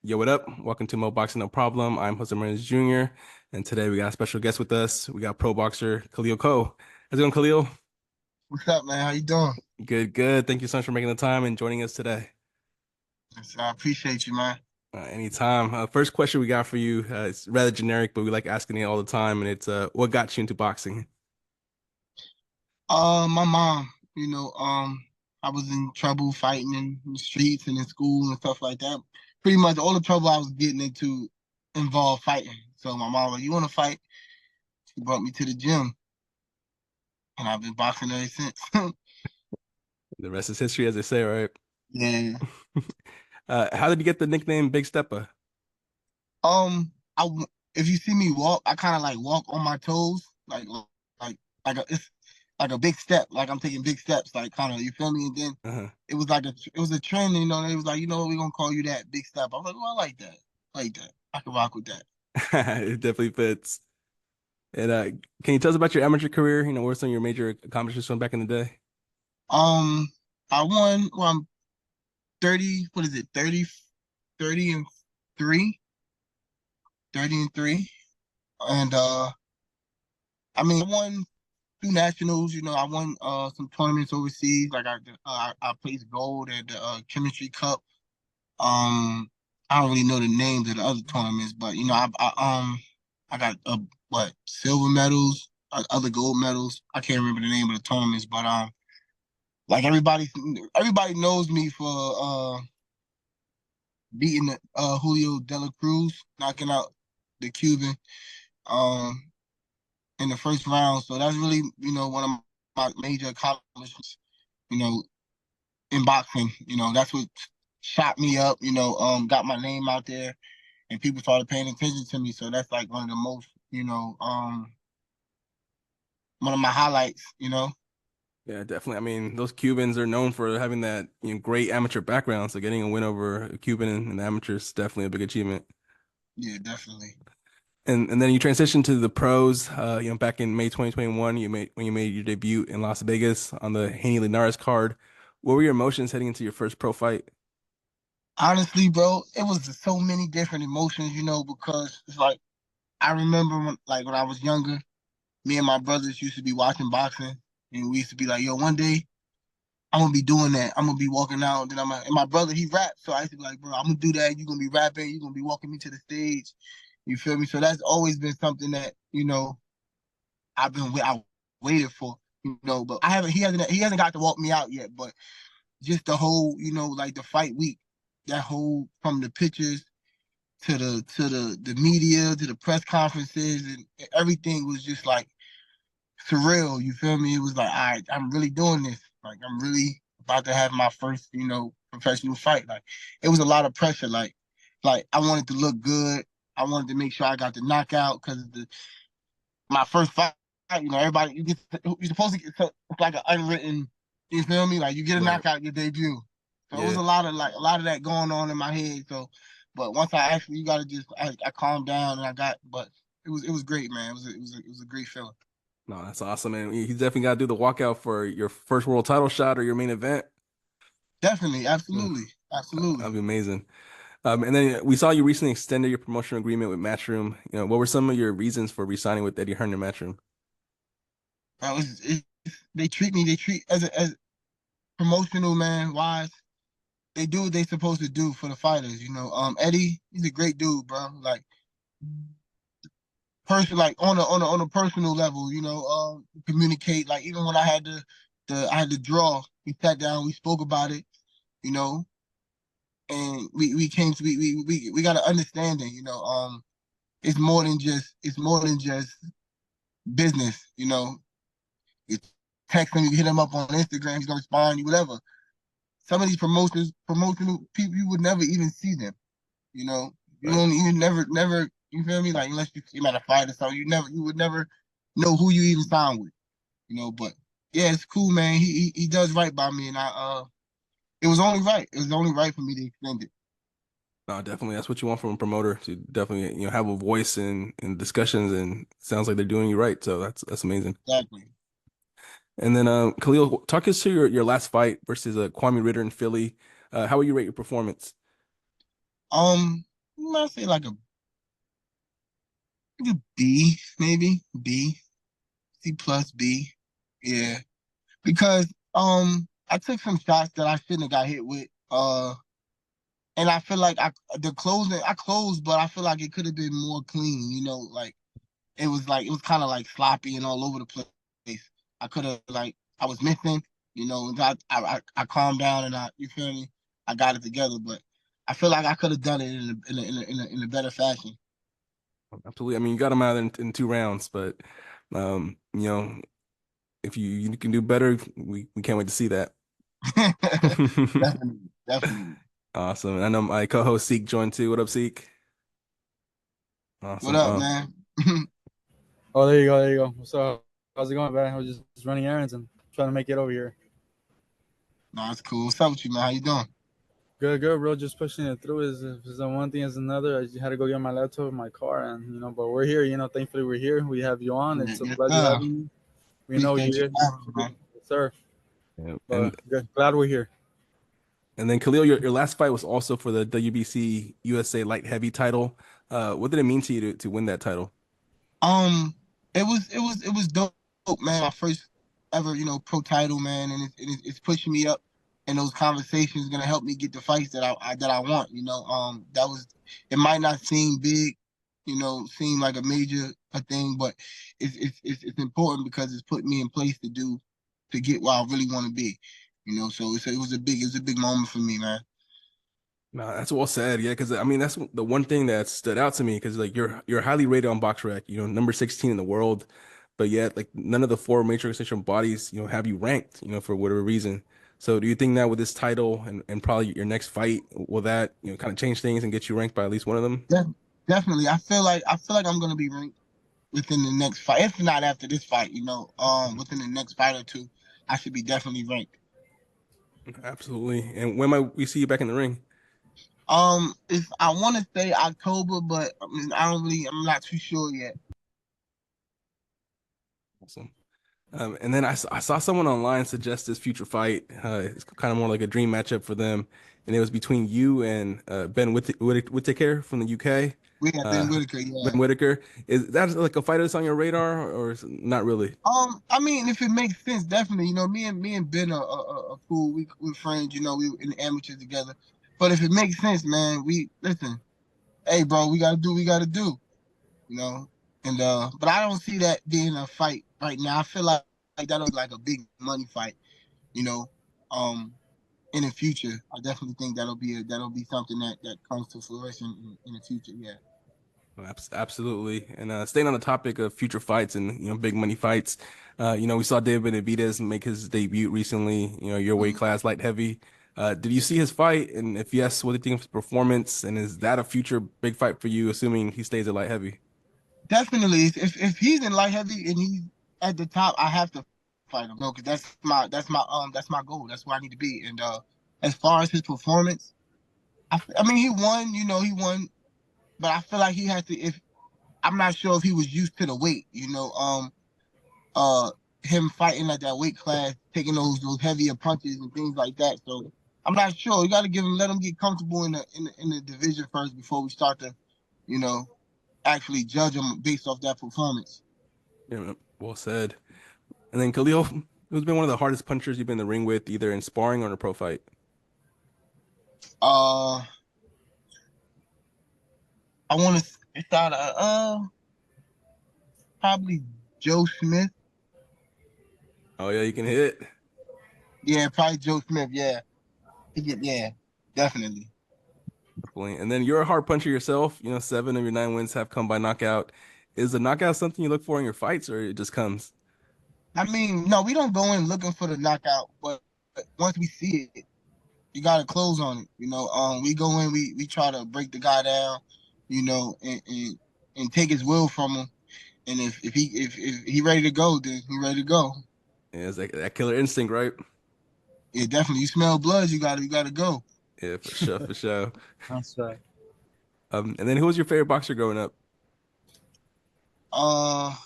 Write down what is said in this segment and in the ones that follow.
Yo, what up? Welcome to Mo Boxing No Problem. I'm Jose Martinez Jr. And today we got a special guest with us. We got pro boxer Khalil Coe. How's it going, Khalil? What's up, man? How you doing? Good, good. Thank you so much for making the time and joining us today. Yes, I appreciate you, man. Anytime. First question we got for you. It's rather generic, but we like asking it all the time. And it's what got you into boxing? My mom, I was in trouble fighting in the streets and in school and stuff like that. Pretty much all the trouble I was getting into involved fighting. So my mom was like, "You want to fight?" She brought me to the gym, and I've been boxing ever since. The rest is history, as they say, right? Yeah. How did you get the nickname Big Steppa? I if you see me walk, I kind of like walk on my toes, like it's like a big step, like I'm taking big steps, like kind of you feel me. And then Uh-huh. it was a trend, They was like, we're gonna call you that big step. I was like, well, I like that. I can rock with that. It definitely fits. And can you tell us about your amateur career? What were some of your major accomplishments from back in the day? Um, I won. Well, I'm 30. What is it? 30 and three, 30 and three, and I won two nationals. I won some tournaments overseas. Like I placed gold at the chemistry cup. I don't really know the names of the other tournaments, but I got what silver medals, other gold medals. I can't remember the name of the tournaments, but like everybody knows me for beating Julio De La Cruz, knocking out the Cuban um in the first round. So that's really one of my major accomplishments. You know, in boxing. That's what shot me up. Got my name out there and people started paying attention to me. So that's like one of the most, one of my highlights. Yeah, definitely. I mean, those Cubans are known for having that great amateur background. So getting a win over a Cuban in the amateurs is definitely a big achievement. Yeah, definitely. And then you transitioned to the pros. Back in May 2021, you made your debut in Las Vegas on the Haney Linares card. What were your emotions heading into your first pro fight? Honestly, bro, it was just so many different emotions, because it's like I remember when I was younger, me and my brothers used to be watching boxing, and we used to be like, "Yo, one day I'm gonna be doing that. I'm gonna be walking out, and then and my brother he raps, so I used to be like, bro, I'm gonna do that. You're gonna be rapping. You're gonna be walking me to the stage. You feel me? So that's always been something that I waited for. But I haven't. He hasn't got to walk me out yet. But just the whole, like the fight week, that whole from the pictures to the media to the press conferences and everything was just like surreal. You feel me? It was like, all right, I'm really doing this. Like I'm really about to have my first, professional fight. Like it was a lot of pressure. Like I wanted to look good. I wanted to make sure I got the knockout because the my first fight. Everybody you're supposed to get it's like an unwritten. You feel me? Like you get a Right. knockout your debut. So it was Yeah. a lot of that going on in my head. So, but once I actually, you got to I calmed down and but it was great, man. It was a great feeling. No, that's awesome, man. You definitely got to do the walkout for your first world title shot or your main event. Definitely, Mm, absolutely, that'd absolutely. be amazing. And then we saw you recently extended your promotional agreement with Matchroom. What were some of your reasons for re-signing with Eddie Hearn and Matchroom? They treat as promotional man wise. They do what they supposed to do for the fighters. Eddie, he's a great dude, bro. Like like on a personal level. Communicate. Like even when I had to draw, we sat down, we spoke about it. You know, and we came to we got an understanding. It's more than just business. You text him, you hit him up on Instagram, he's gonna respond, you whatever. Some of these promotional people, you would never even see them. You know, Right. you never. You feel me? Like unless you at a fight or something, you would never know who you even signed with. But yeah, it's cool, man. He does right by me, and it was only right. It was only right for me to extend it. No, definitely. That's what you want from a promoter to definitely, have a voice in discussions and it sounds like they're doing you right. So that's amazing. Exactly. And then Khalil, talk us through your last fight versus Kwame Ritter in Philly. How would you rate your performance? I say like a B, maybe B, C plus B. Yeah, because I took some shots that I shouldn't have got hit with. And I feel like I closed, but I feel like it could have been more clean. Like it was kind of like sloppy and all over the place. I could have like I was missing. And I calmed down and you feel me? I got it together, but I feel like I could have done it in a better fashion. Absolutely. I mean, you got him out in 2 rounds, but you know, if you can do better, we can't wait to see that. Definitely, definitely. Awesome. And I know my co-host Seek joined too. What up, Seek? What Awesome. up, man? Oh, there you go. There you go. What's up? How's it going, man? I was just running errands and trying to make it over here. No, it's cool. What's up with you, man? How you doing? Good, good, bro. Just pushing it through. Is one thing is another. I just had to go get my laptop and my car, and but we're here. Thankfully we're here. We have you on. Yeah, It's a yes, pleasure sir. having you. We know Appreciate you you're, having me, man. yes, sir. Yeah. But good. Glad we're here. And then Khalil, your last fight was also for the WBC USA light heavy title. What did it mean to you to win that title? Um, it was dope, man. My first ever, pro title, man, and it's pushing me up. And those conversations gonna help me get the fights that I want. That was it. Might not seem big, seem like a major a thing, but it's important because it's put me in place to get where I really want to be. So it was a big moment for me, man. No, that's well said. Yeah, because I mean that's the one thing that stood out to me because like you're highly rated on BoxRec, number 16 in the world, but yet like none of the four major constitutional bodies, have you ranked, for whatever reason. So do you think that with this title and probably your next fight, will that, kind of change things and get you ranked by at least one of them? Def- Definitely, I feel like I'm gonna be ranked within the next fight. If not after this fight, within the next fight or two, I should be definitely ranked. Absolutely. And when might we see you back in the ring? If I want to say October, but I mean, I'm not too sure yet. Awesome. And then I saw someone online suggest this future fight. It's kind of more like a dream matchup for them, and it was between you and Whittaker from the UK. We have Ben Uh, Whitaker, yeah. Ben Whittaker. Is that like a fight that's on your radar, or is it not really? I mean, if it makes sense, definitely. Me and Ben are cool. We're friends. We in the amateurs together. But if it makes sense, man, we listen. Hey, bro, we gotta do. What we gotta do. You know. But I don't see that being a fight right now. I feel like that'll be like a big money fight. You know. Um, in the future, I definitely think that'll be something that comes to fruition in the future. Yeah. Absolutely. And staying on the topic of future fights and big money fights, we saw David Benavidez make his debut recently. Your weight Mhm. class, light heavy. Did you see his fight? And if yes, what do you think of his performance? And is that a future big fight for you, assuming he stays at light heavy? Definitely, if he's in light heavy and he's at the top, I have to fight him. No, because that's my goal. That's where I need to be. And as far as his performance, I mean he won. He won, but I feel like he had to. If I'm not sure if he was used to the weight. Uh, him fighting at that weight class, taking those heavier punches and things like that. So I'm not sure. You got to let him get comfortable in the division first before we start to, you know, actually judge him based off that performance. Yeah, well said. And then Khalil, who's been one of the hardest punchers you've been in the ring with, either in sparring or in a pro fight? Uh, I want to start. Probably Joe Smith. Oh yeah, you can hit. Yeah, probably Joe Smith. Yeah, yeah, definitely. Definitely. And then you're a hard puncher yourself. 7 of your 9 wins have come by knockout. Is the knockout something you look for in your fights, or it just comes? I mean, no, we don't go in looking for the knockout, but once we see it, you gotta close on it. We go in, we try to break the guy down, and take his will from him. And if he ready to go, then he ready to go. Yeah, it's that killer instinct, right? Yeah, definitely. You smell blood, you gotta go. Yeah, for sure, for sure. That's right. And then who was your favorite boxer growing up? I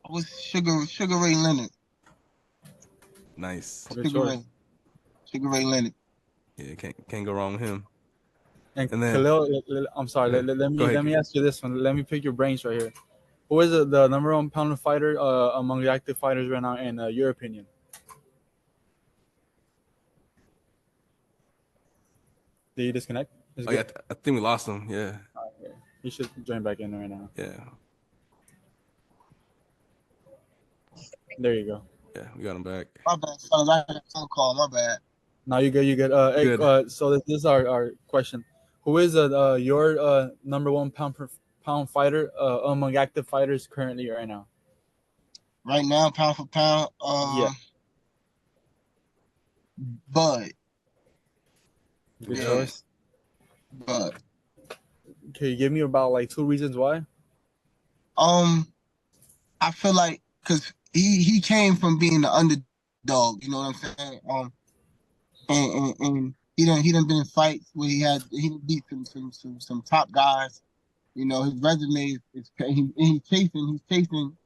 was Sugar Ray Leonard. Nice. Good Sugar choice. Ray. Sugar Ray Leonard. Yeah, can't go wrong with him. And And then Khalil, I'm sorry. yeah, Let go me ahead. ask you this one. Let me pick your brains right here. Who is the number one pound fighter among the active fighters right now, in your opinion? Did you disconnect? Is Oh good. yeah, I think we lost him. Yeah, Okay. You should join back in right now. yeah, There you go. yeah. We got him back. My bad, fellas. I had a phone call. My bad. Now you good. You good. Hey, Good. so this is our question. Who is your number one pound fighter among active fighters currently right now? Right now, pound for pound, Yeah, Bud, good yeah, choice. Bud. Can you give me about like two reasons why? Um, I feel like because he came from being the underdog. You know what I'm saying? And he done been in fights where he done beat some top guys. You know, his resume he's chasing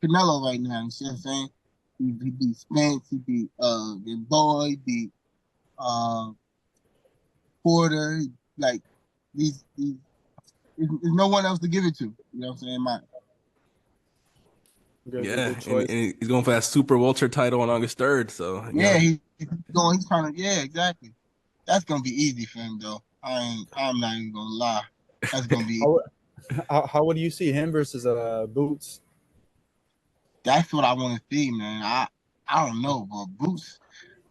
Canelo right now. You see what I'm saying? He beat Spence, he beat Boy, he beat uh Porter. Like these there's no one else to give it to. You know what I'm saying? Good Yeah, and, choice. and he's going for that Super Welter title on August 3rd. So Yeah, he's going. He's trying to. Yeah, exactly. That's gonna be easy for him though. I'm not even gonna lie. That's gonna be. How, how would you see him versus Boots? That's what I want to see, man. I don't know, bro.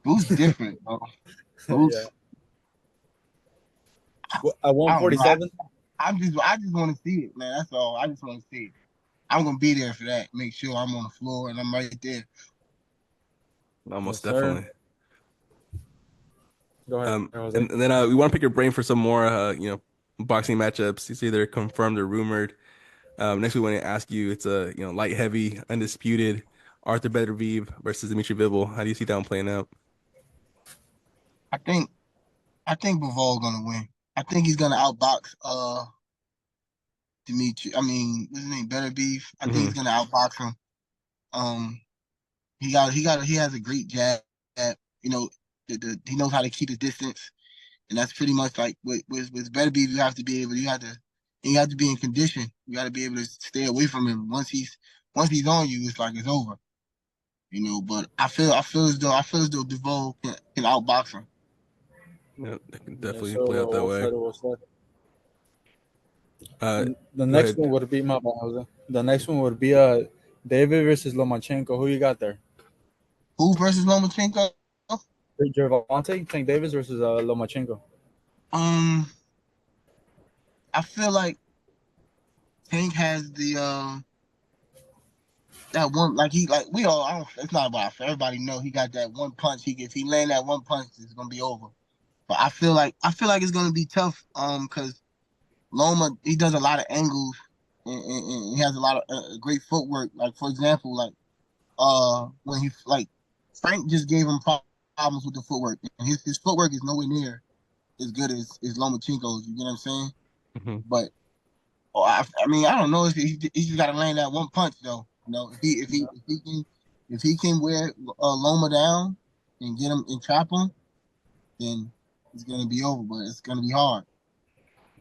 Boots different, bro. Yeah. Boots. At I don't know. 147? I just want to see it, man. That's all. I just want to see it. I'm gonna be there for that. Make sure I'm on the floor and I'm right there. almost Yes, sir. definitely. Go ahead, Jose. And then we want to pick your brain for some more, boxing matchups. It's either confirmed or rumored. Next, we want to ask you. It's a light heavy, undisputed Arthur Beterbiev versus Dimitri Bivol. How do you see that one playing out? I think I think Bivol gonna win. I think he's gonna outbox Dimitri. I mean, what's his name? Better Beef. I think he's Hmm. gonna outbox him. Um, he has a great jab. You know, he knows how to keep his distance, and that's pretty much like with Better Beef. You have to be in condition. You got to be able to stay away from him. Once he's on you, it's like it's over. You know, but I feel as though DeVoe can outbox him. Yeah, that can Yes, definitely sir. play out that Well way. said. Well said. Uh, The Go next ahead. one would be my bad, Jose. The next one would be David versus Lomachenko. Who you got there? Who versus Lomachenko? Gervonta Tank Davis versus Lomachenko. Um, I feel like Tank has the that one like he like we all I don't it's not about everybody know he got that one punch if he land that one punch it's gonna be over. But I feel like it's gonna be tough because Loma he does a lot of angles and he has a lot of great footwork. Like for example, like when he like Frank just gave him problems with the footwork and his footwork is nowhere near as good as Lomachenko's. You get what I'm saying? Hmm. But I mean, I don't know if he just got to land that one punch though. You know, if he can wear Loma down and get him and trap him, then it's gonna be over. But it's gonna be hard.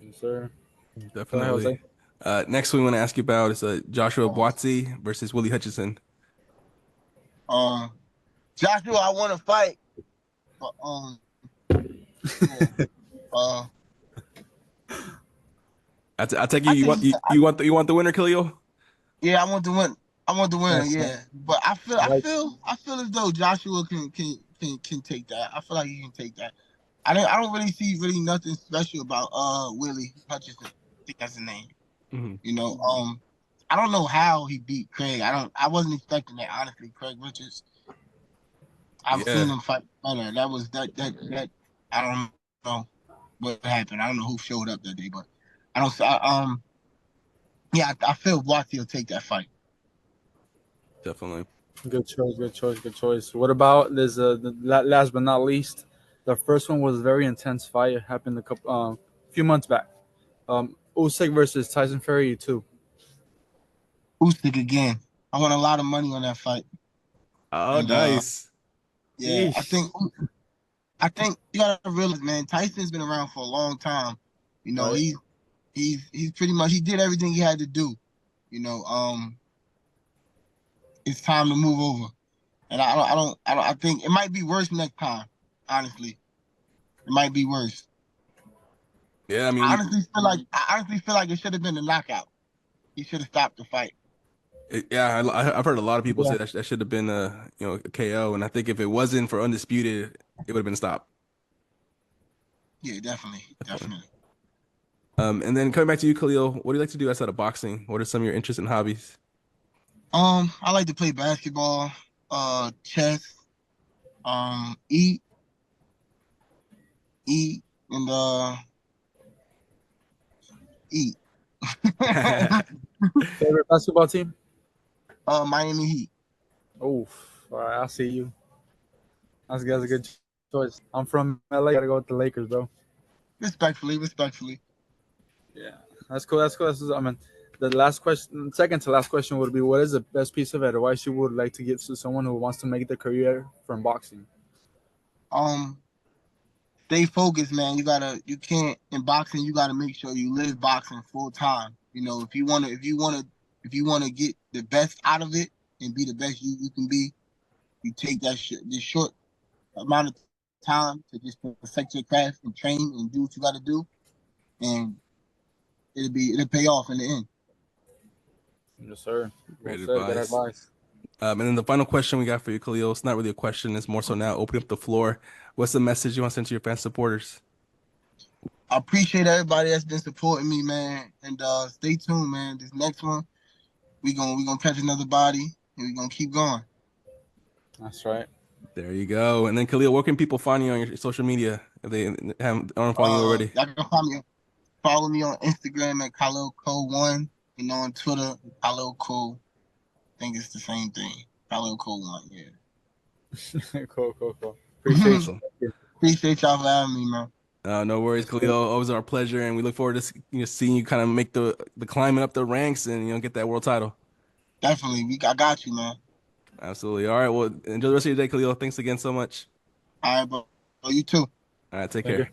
Yes, sir. Go ahead, Definitely. Jose. Next, we want to ask you about is Joshua Um, Buatsi versus Willie Hutchinson. um, Joshua, I want to fight, but yeah, uh, I take you. I You think want you want the winner, Khalil? yeah, I want to win. I want to win. Yes, Yeah, but I feel, I right. feel, I feel as though Joshua can take that. I feel like he can take that. I don't really see really nothing special about Willie Hutchinson. I think that's the name. Hmm. You know, I don't know how he beat Craig. I wasn't expecting that honestly. Craig Richards. I've seen Yeah, him fight better. That was that I don't know what happened. I don't know who showed up that day, but I don't yeah, I feel Blocky will take that fight. definitely. Good choice. Good choice. Good choice. What about this? Last but not least, the first one was a very intense fight. It happened few months back. Usyk versus Tyson Fury too. Usyk again. I won a lot of money on that fight. Oh, And nice. yeah, I Yeesh. think I think you gotta realize, man, Tyson's been around for a long time. You know, Right. he's pretty much he did everything he had to do. You know, it's time to move over. And I think it might be worse next time. Honestly, it might be worse. Yeah, I mean, I honestly feel like it should have been a knockout. He should have stopped the fight. yeah, I've heard a lot of people Yeah. say that should have been a KO, and I think if it wasn't for undisputed, it would have been stopped. Yeah, definitely, Definitely. definitely. And then coming back to you, Khalil, what do you like to do outside of boxing? What are some of your interests and hobbies? I like to play basketball, chess, eat, eat, and eat. Favorite basketball team? Miami Heat. Oh, all right. I see you. That's a good choice. I'm from LA. Gotta go with the Lakers, bro. Respectfully, respectfully. Yeah, that's cool. That's cool. I mean, the last question, second to last question would be, what is the best piece of advice you would like to give to someone who wants to make their career from boxing? Um, Stay focused, man. You can't in boxing. You gotta make sure you live boxing full time. You know, if you wanna get the best out of it and be the best you can be, you take this short amount of time to just perfect your craft and train and do what you got to do, and it'll pay off in the end. Yes, sir. Well Great said. Good advice. advice. And then the final question we got for you, Khalil, it's not really a question, it's more so now opening up the floor. What's the message you want to send to your fan supporters? I appreciate everybody that's been supporting me, man, and stay tuned, man. This next one, we gonna catch another body, and we gonna keep going. That's right. There you go. And then Khalil, where can people find you on your social media if they aren't following you already? Y'all can follow me on Instagram at Khalil Coe one, on Twitter Khalil Coe. I think it's the same thing. Khalil Coe one, Cool, cool, cool. yeah. Appreciate Awesome. you. Appreciate y'all for having me, man. No worries, Yes, Khalil. sir. Always our pleasure, and we look forward to seeing you kind of make the climbing up the ranks and get that world title. Definitely, I got you, man. Absolutely. All right. Well, enjoy the rest of your day, Khalil. Thanks again so much. All right, bro. You too. All right. Take Thank you. care.